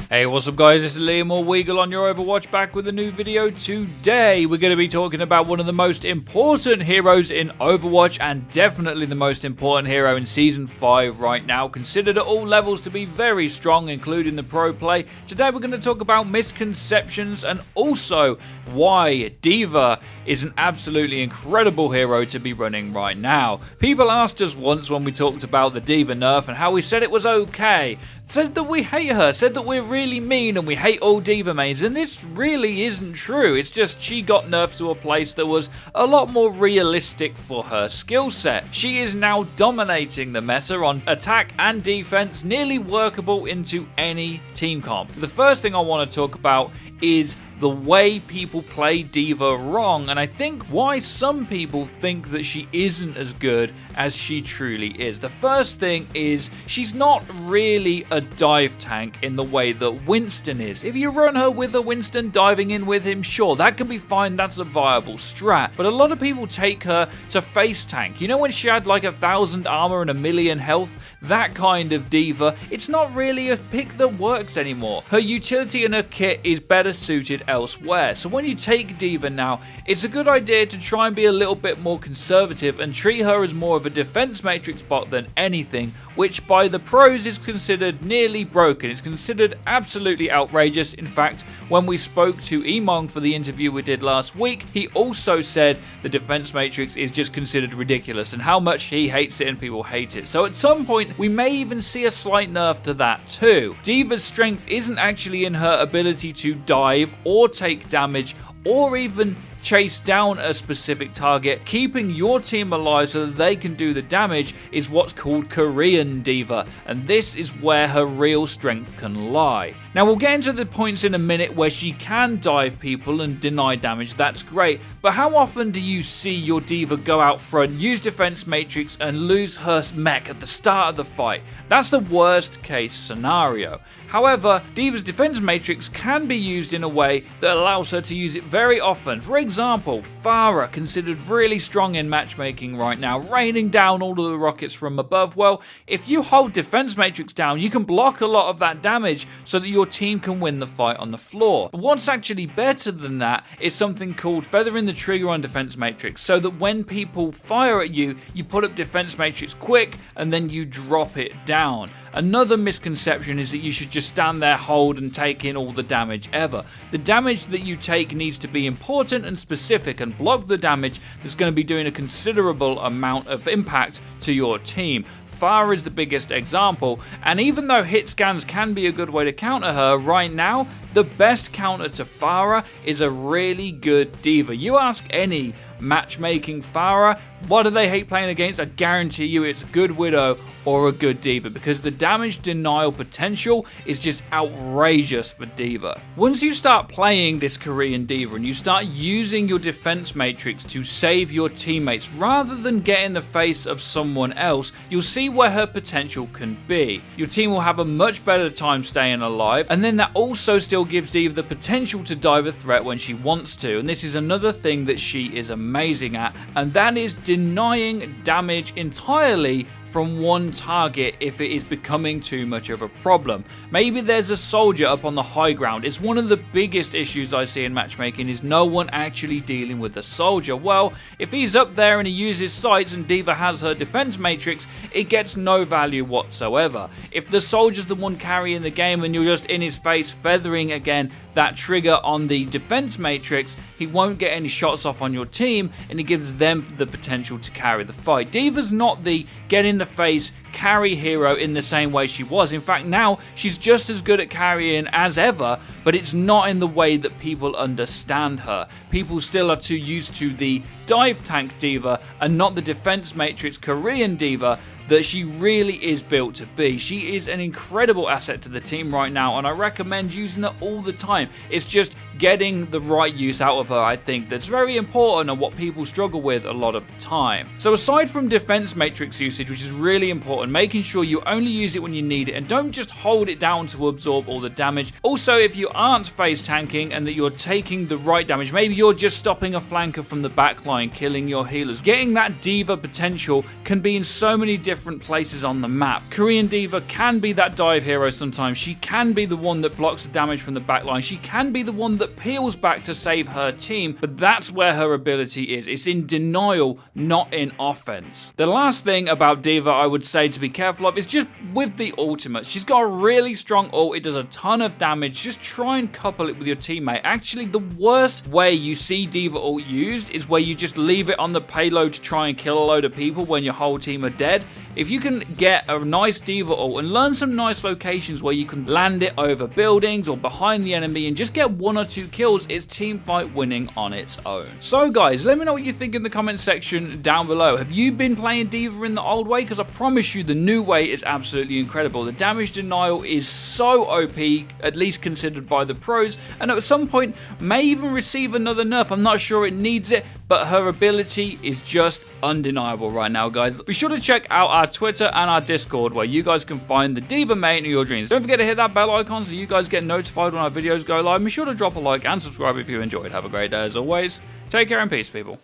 Hey, what's up guys, it's Liam or Weagle on your Overwatch, back with a new video. Today we're going to be talking about one of the most important heroes in Overwatch, and definitely the most important hero in Season 5 right now, considered at all levels to be very strong, including the pro play. Today we're going to talk about misconceptions and also why D.Va is an absolutely incredible hero to be running right now. People asked us once when we talked about the D.Va nerf and how we said it was okay, said that we hate her, said that we're really mean and we hate all D.Va mains, and this really isn't true. It's just she got nerfed to a place that was a lot more realistic for her skill set. She is now dominating the meta on attack and defense, nearly workable into any team comp. The first thing I want to talk about is the way people play D.Va wrong, and I think why some people think that she isn't as good as she truly is. The first thing is she's not really a dive tank in the way that Winston is. If you run her with a Winston diving in with him, sure, that can be fine, that's a viable strat, but a lot of people take her to face tank. You know when she had like 1,000 armor and 1,000,000 health? That kind of D.Va, it's not really a pick that works anymore. Her utility and her kit is better suited elsewhere. So when you take D.Va now, it's a good idea to try and be a little bit more conservative and treat her as more of a defense matrix bot than anything, which by the pros is considered nearly broken. It's considered absolutely outrageous. In fact, when we spoke to Emong for the interview we did last week, he also said the defense matrix is just considered ridiculous and how much he hates it and people hate it. So at some point, we may even see a slight nerf to that too. D.Va's strength isn't actually in her ability to dive or take damage or even chase down a specific target. Keeping your team alive so that they can do the damage is what's called Korean Dva, and this is where her real strength can lie. Now we'll get into the points in a minute where she can dive people and deny damage, that's great, but how often do you see your D.Va go out front, use defense matrix and lose her mech at the start of the fight? That's the worst case scenario. However, D.Va's defense matrix can be used in a way that allows her to use it very often. For example, Pharah, considered really strong in matchmaking right now, raining down all of the rockets from above. Well, if you hold defense matrix down, you can block a lot of that damage so that your team can win the fight on the floor. But what's actually better than that is something called feathering the trigger on defense matrix, so that when people fire at you, you put up defense matrix quick and then you drop it down. Another misconception is that you should just stand there, hold and take in all the damage ever. The damage that you take needs to be important and specific and block the damage that's going to be doing a considerable amount of impact to your team. Pharah is the biggest example, and even though hit scans can be a good way to counter her, right now the best counter to Pharah is a really good D.Va. You ask any matchmaking Pharah, what do they hate playing against? I guarantee you it's a good Widow or a good D.Va, because the damage denial potential is just outrageous for D.Va. Once you start playing this Korean D.Va and you start using your defense matrix to save your teammates rather than get in the face of someone else, you'll see where her potential can be. Your team will have a much better time staying alive, and then that also still gives D.Va the potential to dive a threat when she wants to, and this is another thing that she is amazing at, and that is denying damage entirely from one target if it is becoming too much of a problem. Maybe there's a soldier up on the high ground. It's one of the biggest issues I see in matchmaking is no one actually dealing with the soldier. Well, if he's up there and he uses sights and D.Va has her defense matrix, it gets no value whatsoever. If the soldier's the one carrying the game and you're just in his face feathering again that trigger on the defense matrix, he won't get any shots off on your team and it gives them the potential to carry the fight. D.Va's not the get in the face carry hero in the same way she was. In fact, now she's just as good at carrying as ever, but it's not in the way that people understand her. People still are too used to the dive tank D.Va and not the defense matrix Korean D.Va that she really is built to be. She is an incredible asset to the team right now, and I recommend using her all the time. It's just getting the right use out of her, I think that's very important and what people struggle with a lot of the time. So aside from defense matrix usage, which is really important, making sure you only use it when you need it and don't just hold it down to absorb all the damage. Also, if you aren't phase tanking and that you're taking the right damage, maybe you're just stopping a flanker from the backline, killing your healers, getting that D.Va potential can be in so many different places on the map. Korean Dva can be that dive hero sometimes. She can be the one that blocks the damage from the backline. She can be the one that peels back to save her team, but that's where her ability is. It's in denial, not in offense. The last thing about D.Va I would say to be careful of is just with the ultimate. She's got a really strong ult. It does a ton of damage. Just try and couple it with your teammate. Actually, the worst way you see D.Va ult used is where you just leave it on the payload to try and kill a load of people when your whole team are dead. If you can get a nice D.Va ult and learn some nice locations where you can land it over buildings or behind the enemy and just get 1 or 2 kills, it's teamfight winning on its own. So guys, let me know what you think in the comment section down below. Have you been playing D.Va in the old way? Because I promise you the new way is absolutely incredible. The damage denial is so OP, at least considered by the pros, and at some point may even receive another nerf. I'm not sure it needs it, but her ability is just undeniable right now, guys. Be sure to check out our Twitter and our Discord where you guys can find the D.Va main of your dreams. Don't forget to hit that bell icon so you guys get notified when our videos go live. Be sure to drop a like and subscribe if you enjoyed. Have a great day as always. Take care and peace, people.